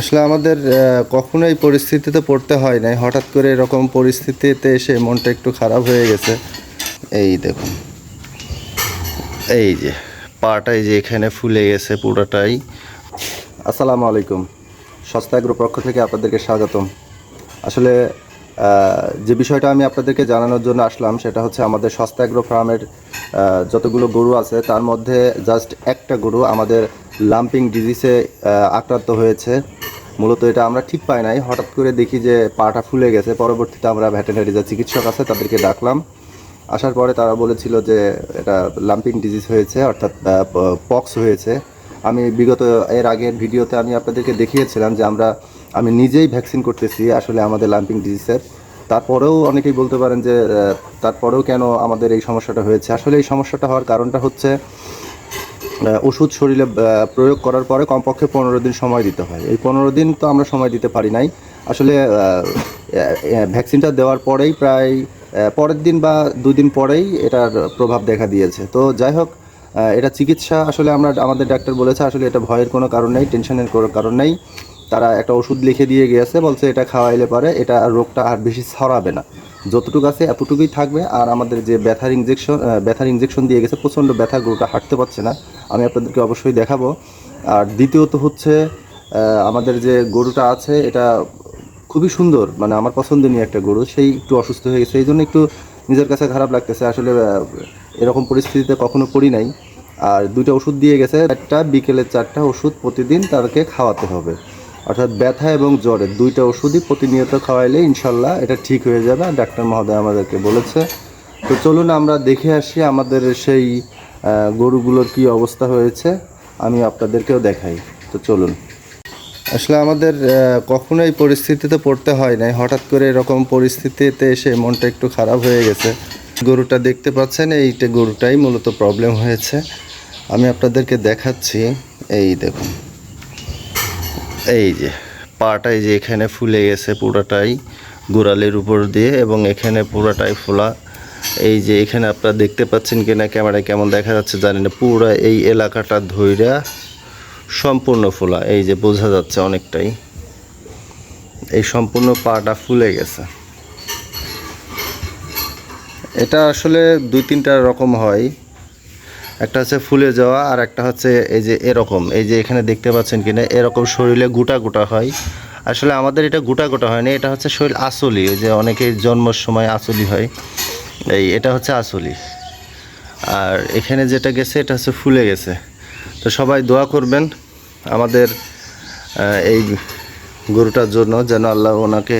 আসলে আমাদের কখনোই পরিস্থিতিতে পড়তে হয় নাই, হঠাৎ করে এরকম পরিস্থিতিতে এসে মনটা একটু খারাপ হয়ে গেছে। এই দেখুন, এই যে পাটাই যে এখানে ফুলে গেছে পুরোটাই। আসসালামু আলাইকুম, সস্তা এগ্রোর পক্ষ থেকে আপনাদেরকে স্বাগতম। আসলে যে বিষয়টা আমি আপনাদেরকে জানানোর জন্য আসলাম সেটা হচ্ছে আমাদের সস্তা এগ্রো ফার্মের যতগুলো গরু আছে তার মধ্যে জাস্ট একটা গরু আমাদের লাম্পিং ডিজিজে আক্রান্ত হয়েছে। মূলত এটা আমরা ঠিক পাই নাই, হঠাৎ করে দেখি যে পাটা ফুলে গেছে। পরবর্তীতে আমরা ভেটেরিনারি যা চিকিৎসক আছে তাদেরকে ডাকলাম। আসার পরে তারা বলেছিল যে এটা লাম্পিং ডিজিজ হয়েছে, অর্থাৎ পক্স হয়েছে। আমি বিগত এর আগের ভিডিওতে আমি আপনাদেরকে দেখিয়েছিলাম যে আমি নিজেই ভ্যাকসিন করতেছি আসলে আমাদের লাম্পিং ডিজিজের। তারপরেও অনেকেই বলতে পারেন যে তারপরেও কেন আমাদের এই সমস্যাটা হয়েছে। আসলে এই সমস্যাটা হওয়ার কারণটা হচ্ছে ওষুধ শরীরে প্রয়োগ করার পরে কমপক্ষে 15 দিন সময় দিতে হয়। এই 15 দিন তো আমরা সময় দিতে পারি নাই। আসলে ভ্যাকসিনটা দেওয়ার পরেই প্রায় পরের দিন বা 2 দিন পরেই এটার প্রভাব দেখা দিয়েছে। তো যাই হোক, এটা চিকিৎসা আসলে আমাদের ডাক্তার বলেছে আসলে এটা ভয়ের কোনো কারণ নেই, টেনশনের কোনো কারণ নেই। তারা একটা ওষুধ লিখে দিয়ে গিয়েছে, বলছে এটা খাওয়াইলে পরে এটা রোগটা আর বেশি ছড়াবে না, যতটুকু আছে এতটুকুই থাকবে। আর আমাদের যে ব্যথার ইঞ্জেকশন দিয়ে গেছে, প্রচণ্ড ব্যথা, গরুটা হাঁটতে পারছে না। আমি আপনাদেরকে অবশ্যই দেখাবো। আর দ্বিতীয়ত হচ্ছে আমাদের যে গরুটা আছে এটা খুবই সুন্দর, মানে আমার পছন্দনীয় একটা গরু, সেই একটু অসুস্থ হয়ে গেছে। এই জন্য একটু নিজের কাছে খারাপ লাগতেছে। আসলে এরকম পরিস্থিতিতে কখনো পড়ি নাই। আর 2টা ওষুধ দিয়ে গেছে, একটা বিকেলে 4টা ওষুধ প্রতিদিন তাদেরকে খাওয়াতে হবে। অর্থাৎ ব্যথা এবং জ্বরের 2টা ওষুধই প্রতিনিয়ত খাওয়াইলে ইনশাল্লাহ এটা ঠিক হয়ে যাবে, আর ডাক্তার মহোদয় আমাদেরকে বলেছে। তো চলুন আমরা দেখে আসি আমাদের সেই গরুগুলোর কি অবস্থা হয়েছে, আমি আপনাদেরকেও দেখাই। তো চলুন। আসলে আমাদের কখনোই পরিস্থিতিতে পড়তে হয় নাই, হঠাৎ করে এরকম পরিস্থিতিতে এসে মনটা একটু খারাপ হয়ে গেছে। গরুটা দেখতে পাচ্ছেন, এইটা গরুটাই মূলত প্রবলেম হয়েছে। আমি আপনাদেরকে দেখাচ্ছি। এই দেখুন, এই যে পাটাই যে এখানে ফুলে গেছে পুরোটাই গোড়ালির উপর দিয়ে, এবং এখানে পুরোটাই ফোলা। এই যে এখানে আপনারা দেখতে পাচ্ছেন কিনা ক্যামেরায় কেমন দেখা যাচ্ছে জানি না, পুরো এই এলাকাটা ধইরা সম্পূর্ণ ফোলা। এই যে বোঝা যাচ্ছে অনেকটাই, এই সম্পূর্ণ পাটা ফুলে গেছে। এটা আসলে 2-3টা রকম হয়, একটা হচ্ছে ফুলে যাওয়া, আর একটা হচ্ছে এই যে এরকম, এই যে এখানে দেখতে পাচ্ছেন কিনা এরকম শরীরে গোটা গোটা হয়। আসলে আমাদের এটা গোটা গোটা হয়নি, এটা হচ্ছে শরীর আসলি, ওই যে অনেকের জন্মের সময় আসলি হয়, এটা হচ্ছে আসলি। আর এখানে যেটা গেছে এটা হচ্ছে ফুলে গেছে। তো সবাই দোয়া করবেন আমাদের এই গরুটার জন্য, যেন আল্লাহ ওনাকে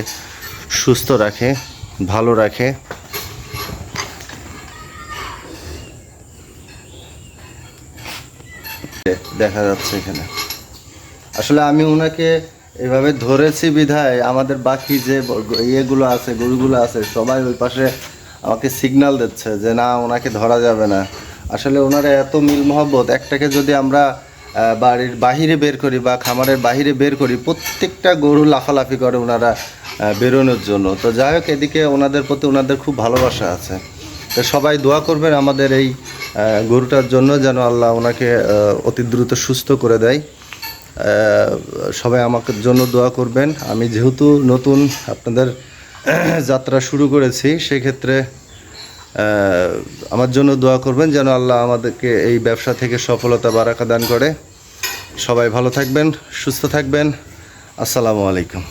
সুস্থ রাখে, ভালো রাখে। দেখা যাচ্ছে এখানে আসলে আমি ওনাকে এভাবে ধরেছি বিধায় আমাদের বাকি যে ইয়েগুলো আছে, গরুগুলো আছে, সবাই ওই পাশে আমাকে সিগন্যাল দিচ্ছে যে না, ওনাকে ধরা যাবে না। আসলে ওনারা এত মিল মহব্বত, একটাকে যদি আমরা বাড়ির বাহিরে বের করি বা খামারের বাহিরে বের করি, প্রত্যেকটা গরু লাফালাফি করে ওনারা বেরোনোর জন্য। তো যাই হোক, এদিকে ওনাদের প্রতি ওনাদের খুব ভালোবাসা আছে। তো সবাই দোয়া করবেন আমাদের এই গরুটার জন্য, যেন আল্লাহ ওনাকে অতি দ্রুত সুস্থ করে দেয়। সবাই আমাকে জন্য দোয়া করবেন। আমি যেহেতু নতুন আপনাদের যাত্রা শুরু করেছি, সেক্ষেত্রে আমার জন্য দোয়া করবেন যেন আল্লাহ আমাদেরকে এই ব্যবসা থেকে সফলতা বারাকা দান করে। সবাই ভালো থাকবেন, সুস্থ থাকবেন। আসসালামু আলাইকুম।